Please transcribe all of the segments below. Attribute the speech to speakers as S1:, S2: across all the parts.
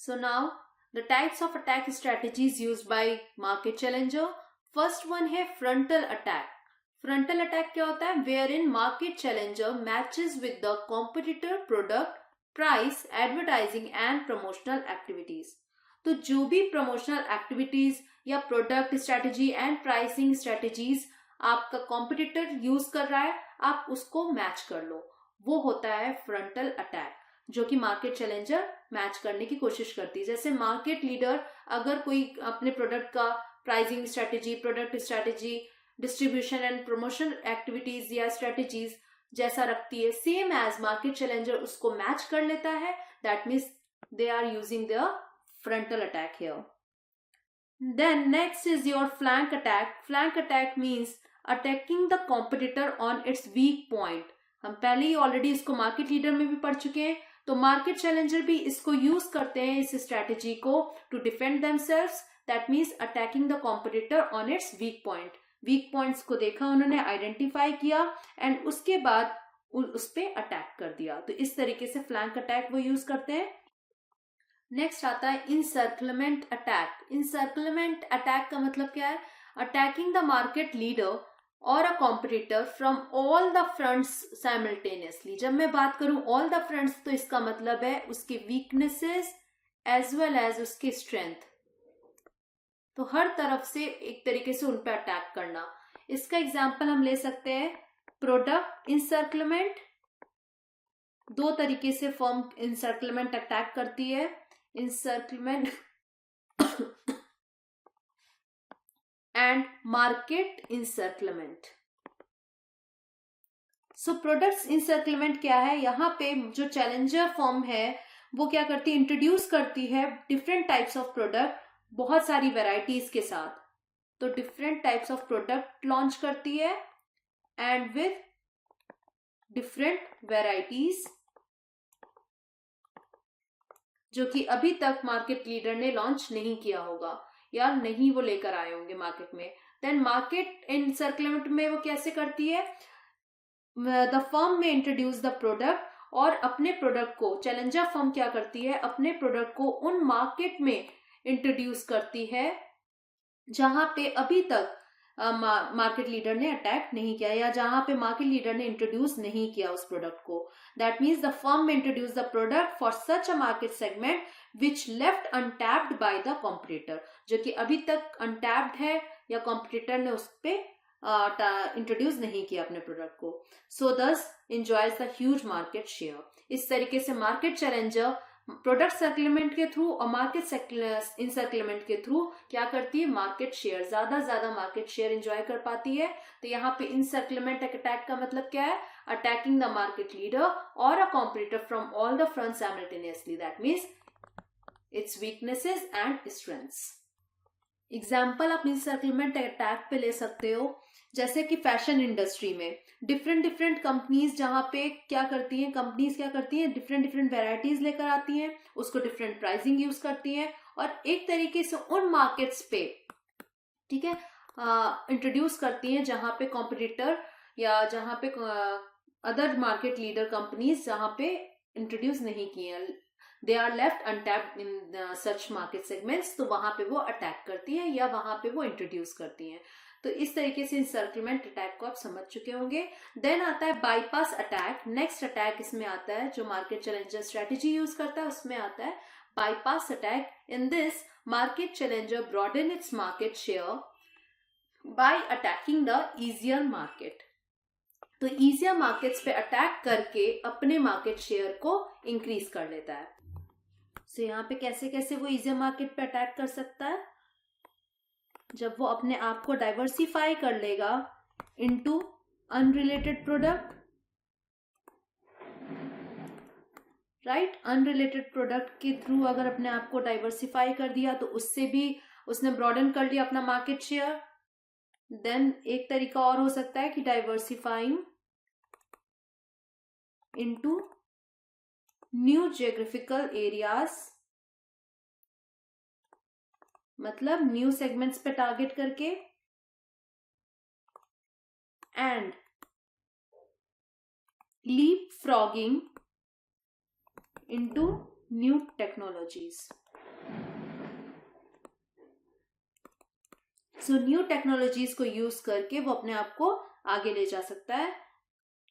S1: So now the types of attack strategies used by market challenger. First one है frontal attack. Frontal attack क्या होता है? Wherein market challenger matches with the competitor product, price, advertising and promotional activities. तो जो भी promotional activities या product strategy and pricing strategies आपका competitor use कर रहा है, आप उसको match कर लो. वो होता है frontal attack, जो कि मार्केट चैलेंजर मैच करने की कोशिश करती है. जैसे मार्केट लीडर अगर कोई अपने प्रोडक्ट का pricing strategy, product strategy, distribution and promotion activities या स्ट्रेटेजीज जैसा रखती है, सेम एज मार्केट चैलेंजर उसको मैच कर लेता है, that means they are using the frontal attack here. Then next is your flank attack. Flank attack means attacking the competitor on its weak point. हम पहले ही ऑलरेडी इसको market leader में भी पढ़ चुके हैं, तो मार्केट चैलेंजर भी इसको यूज करते हैं, इस स्ट्रेटेजी को, to defend themselves. That means attacking the competitor on its weak point. Weak points को देखा उन्होंने, आइडेंटिफाई किया एंड उसके बाद उस पर अटैक कर दिया. तो इस तरीके से फ्लैंक अटैक वो यूज करते हैं. नेक्स्ट आता है इनसर्कलमेंट अटैक. इनसर्कलमेंट अटैक का मतलब क्या है? अटैकिंग द मार्केट लीडर और अ competitor from all the fronts simultaneously. जब मैं बात करूं ऑल द फ्रंट्स, तो इसका मतलब है उसके वीकनेसेस एज वेल एज उसके स्ट्रेंथ. तो हर तरफ से एक तरीके से उन पर अटैक करना. इसका एग्जांपल हम ले सकते हैं प्रोडक्ट इंसर्कलमेंट. दो तरीके से फर्म इंसर्कलमेंट अटैक करती है. इंसर्कलमेंट and market encirclement. So products encirclement क्या है? यहाँ पे जो challenger firm है वो क्या करती है? इंट्रोड्यूस करती है डिफरेंट टाइप्स ऑफ प्रोडक्ट, बहुत सारी वेराइटीज के साथ. तो different types of product launch करती है एंड विद डिफरेंट वेराइटीज जो कि अभी तक मार्केट लीडर ने लॉन्च नहीं किया होगा या नहीं वो लेकर आए होंगे मार्केट में. देन मार्केट इनसर्कलमेंट में वो कैसे करती है? द फर्म में इंट्रोड्यूस द प्रोडक्ट और अपने प्रोडक्ट को, चैलेंजर फर्म क्या करती है? अपने प्रोडक्ट को उन मार्केट में इंट्रोड्यूस करती है जहां पे अभी तक मार्केट लीडर ने अटैक नहीं किया या जहां पे मार्केट लीडर ने इंट्रोड्यूस नहीं किया उस प्रोडक्ट को. दैट मीन्स द फर्म में introduce the product for such a market segment which left untapped by the competitor, जो कि अभी तक अनटैप्ड है या कॉम्पिटिटर ने उस पर इंट्रोड्यूस नहीं किया अपने प्रोडक्ट को. सो दस enjoys the huge market share. इस तरीके से मार्केट चैलेंजर प्रोडक्ट सर्कुलेमेंट के थ्रू और मार्केट इनसर्कुलेमेंट के थ्रू क्या करती है? मार्केट शेयर, ज्यादा मार्केट शेयर एंजॉय कर पाती है. तो यहाँ पे इनसर्कुलेमेंट अटैक का मतलब क्या है? अटैकिंग द मार्केट लीडर और अ competitor from all the front simultaneously. That means it's weaknesses and strengths. Example आप इनसर्कुलेमेंट अटैक पे ले सकते हो, जैसे कि फैशन इंडस्ट्री में डिफरेंट कंपनीज जहां पे क्या करती हैं, कंपनीज क्या करती हैं? डिफरेंट वेराइटीज लेकर आती हैं, उसको डिफरेंट प्राइसिंग यूज करती हैं और एक तरीके से उन मार्केट्स पे, ठीक है, इंट्रोड्यूस करती हैं जहां पे कॉम्पिटिटर या जहां पे अदर मार्केट लीडर कंपनीज जहां पे इंट्रोड्यूस नहीं किए हैं, they are left untapped in such market segments. तो वहां पे वो अटैक करती है या वहां पे वो इंट्रोड्यूस करती हैं. तो इस तरीके से इनसर्कुलेमेंट अटैक को आप समझ चुके होंगे. देन आता है बाईपास अटैक. नेक्स्ट अटैक इसमें आता है जो मार्केट चैलेंजर स्ट्रेटेजी यूज करता है, उसमें आता है bypass attack. In this market challenger broaden its market share by attacking the easier market. तो ईजियर मार्केट्स पे अटैक करके अपने मार्केट शेयर को इंक्रीज कर लेता है. सो यहाँ पे कैसे वो ईजियर मार्केट पे अटैक कर सकता है? जब वो अपने आप को डाइवर्सिफाई कर लेगा into unrelated product, right? Unrelated product के थ्रू अगर अपने आप को डाइवर्सिफाई कर दिया तो उससे भी उसने ब्रॉडन कर लिया अपना मार्केट शेयर. देन एक तरीका और हो सकता है कि diversifying into new geographical areas, मतलब न्यू सेगमेंट्स पे टारगेट करके, and leap frogging into new technologies. So new technologies को यूज करके वो अपने आप को आगे ले जा सकता है,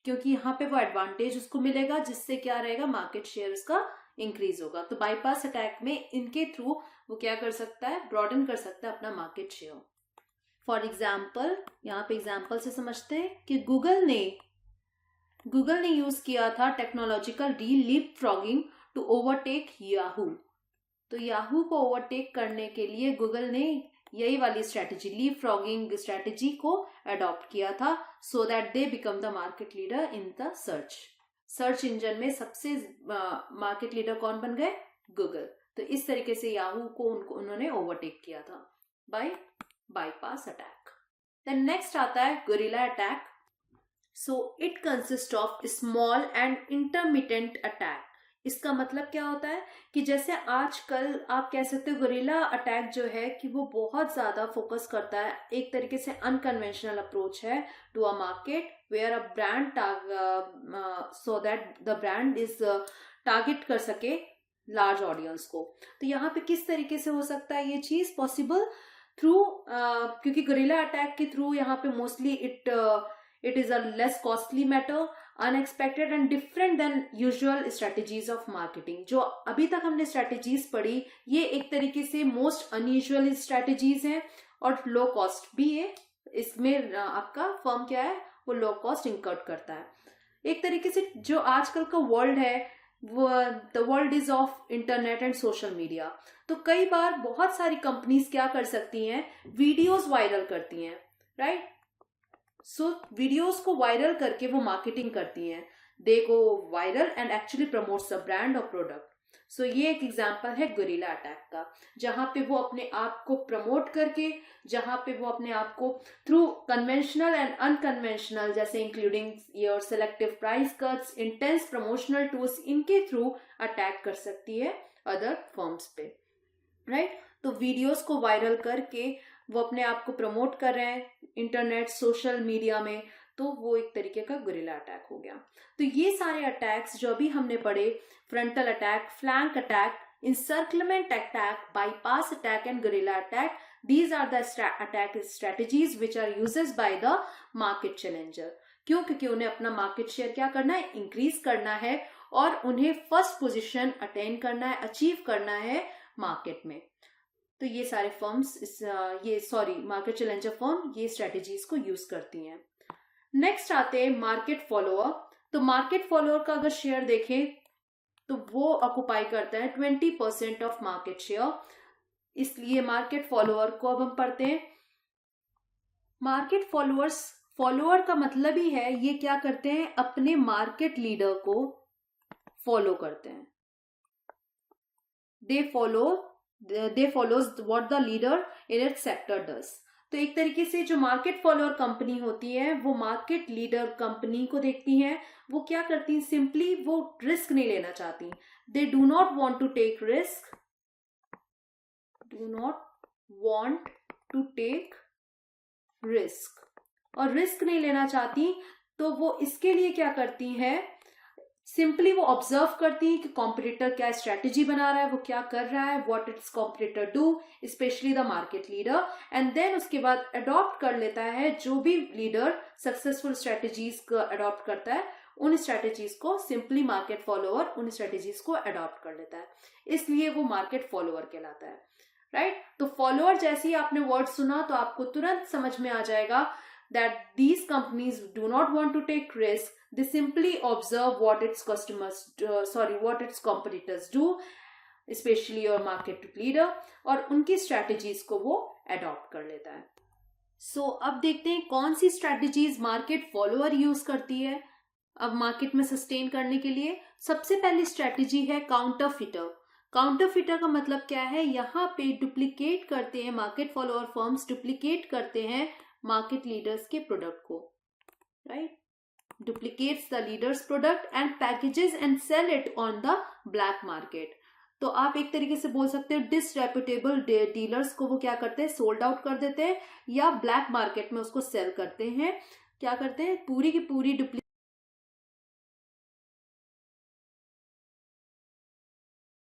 S1: क्योंकि यहाँ पे वो एडवांटेज उसको मिलेगा, जिससे क्या रहेगा, मार्केट शेयर उसका इंक्रीज होगा। तो बाईपास अटैक में इनके थ्रू वो क्या कर सकता है, ब्रॉडन कर सकता है अपना मार्केट शेयर। फॉर एग्जाम्पल, यहाँ पे एग्जाम्पल से समझते हैं कि गूगल ने यूज किया था technological leap frogging to overtake Yahoo. तो याहू को ओवरटेक करने के लिए गूगल ने यही वाली स्ट्रेटेजी, लीप फ्रॉगिंग स्ट्रेटेजी को अडॉप्ट किया था, so that they become the market leader in the search engine में सबसे मार्केट लीडर कौन बन गए, गूगल। तो इस तरीके से याहू को उन्होंने ओवरटेक किया था by bypass attack. Then next आता है guerrilla attack. So it consist of small and intermittent attack. इसका मतलब क्या होता है कि जैसे आजकल आप कह सकते हो गुरिल्ला अटैक जो है कि वो बहुत ज्यादा फोकस करता है, एक तरीके से अनकन्वेंशनल अप्रोच है to a market where a brand so that the brand is target कर सके लार्ज ऑडियंस को। तो यहाँ पे किस तरीके से हो सकता है ये चीज पॉसिबल, थ्रू क्योंकि गुरिल्ला अटैक के थ्रू यहाँ पे mostly it is a less costly matter, unexpected and different than usual strategies of marketing. जो अभी तक हमने स्ट्रेटेजीज पढ़ी, ये एक तरीके से मोस्ट अनयूजुअल स्ट्रेटेजीज हैं और लो कॉस्ट भी है। इसमें आपका फर्म क्या है, वो लो कॉस्ट इंकर्ट करता है। एक तरीके से जो आजकल का वर्ल्ड है, वो the world is of internet and social media. तो कई बार बहुत सारी कंपनीज क्या कर सकती हैं, वीडियोस वायरल करती हैं, राइट। सो वीडियोस को वायरल करके वो मार्केटिंग करती हैं, they go viral and actually promotes the brand और प्रोडक्ट। सो ये एक एग्जांपल है गुरिल्ला अटैक का, जहां पे वो अपने आप को प्रमोट करके, जहां पे वो अपने आप को थ्रू कन्वेंशनल एंड अनकन्वेंशनल, जैसे including your selective price cuts, intense promotional tools, इनके थ्रू अटैक कर सकती है अदर फर्म्स पे, राइट। तो वीडियोस को वायरल करके वो अपने आप को प्रमोट कर रहे हैं इंटरनेट सोशल मीडिया में, तो वो एक तरीके का गुरिल्ला अटैक हो गया। तो ये सारे अटैक्स जो अभी हमने पढ़े, frontal attack, flank attack, इंसर्कलमेंट attack, bypass attack and guerrilla attack, these are the attack strategies which are uses by the market challenger। क्यों? क्योंकि उन्हें अपना मार्केट शेयर क्या करना है, इंक्रीज करना है और उन्हें फर्स्ट पोजीशन अटेन करना है, अचीव करना है मार्केट में। तो ये सारे फर्म्स मार्केट चैलेंजर फर्म ये स्ट्रेटेजीज को यूज करती हैं। नेक्स्ट आते हैं मार्केट फॉलोअर। तो मार्केट फॉलोअर का अगर शेयर देखें तो वो ऑक्युपाई करता है 20% ऑफ मार्केट शेयर। इसलिए मार्केट फॉलोअर को अब हम पढ़ते हैं। मार्केट फॉलोअर का मतलब ही है ये क्या करते हैं, अपने मार्केट लीडर को फॉलो करते हैं। दे follows what the leader in its sector does। तो एक तरीके से जो मार्केट फॉलोअर कंपनी होती है वो मार्केट लीडर कंपनी को देखती हैं, वो क्या करती हैं, सिंपली वो रिस्क नहीं लेना चाहती। They do not want to take risk, और रिस्क नहीं लेना चाहती, तो वो इसके लिए क्या करती हैं, सिंपली वो ऑब्जर्व करती है कि कॉम्पिटिटर क्या स्ट्रेटेजी बना रहा है, वो क्या कर रहा है, what its competitor do, specially the market leader, and then उसके बाद अडॉप्ट कर लेता है। जो भी लीडर सक्सेसफुल स्ट्रेटेजीज को अडॉप्ट करता है, उन स्ट्रेटेजीज को सिंपली मार्केट फॉलोअर उन स्ट्रेटेजीज को अडॉप्ट कर लेता है, इसलिए वो मार्केट फॉलोअर कहलाता है, राइट। तो फॉलोअर जैसे ही आपने वर्ड सुना तो आपको तुरंत समझ में आ जाएगा that these companies do not want to take risk, they simply observe what its competitors do, especially your market leader, और उनकी strategies को वो adopt कर लेता है। अब देखते हैं कौन सी strategies market follower use करती है अब मार्केट में सस्टेन करने के लिए। सबसे पहली स्ट्रेटेजी है काउंटरफिटर। काउंटरफिटर का मतलब क्या है, यहाँ पे डुप्लीकेट करते हैं, मार्केट फॉलोअर फर्म्स डुप्लीकेट करते हैं मार्केट लीडर्स के प्रोडक्ट को, right. Duplicates the leaders product and packages and sell it on the black market. तो आप एक तरीके से बोल सकते हो डिसरेप्यूटेबल डीलर्स को वो क्या करते हैं, सोल्ड आउट कर देते हैं या ब्लैक मार्केट में उसको सेल करते हैं। क्या करते हैं, पूरी की पूरी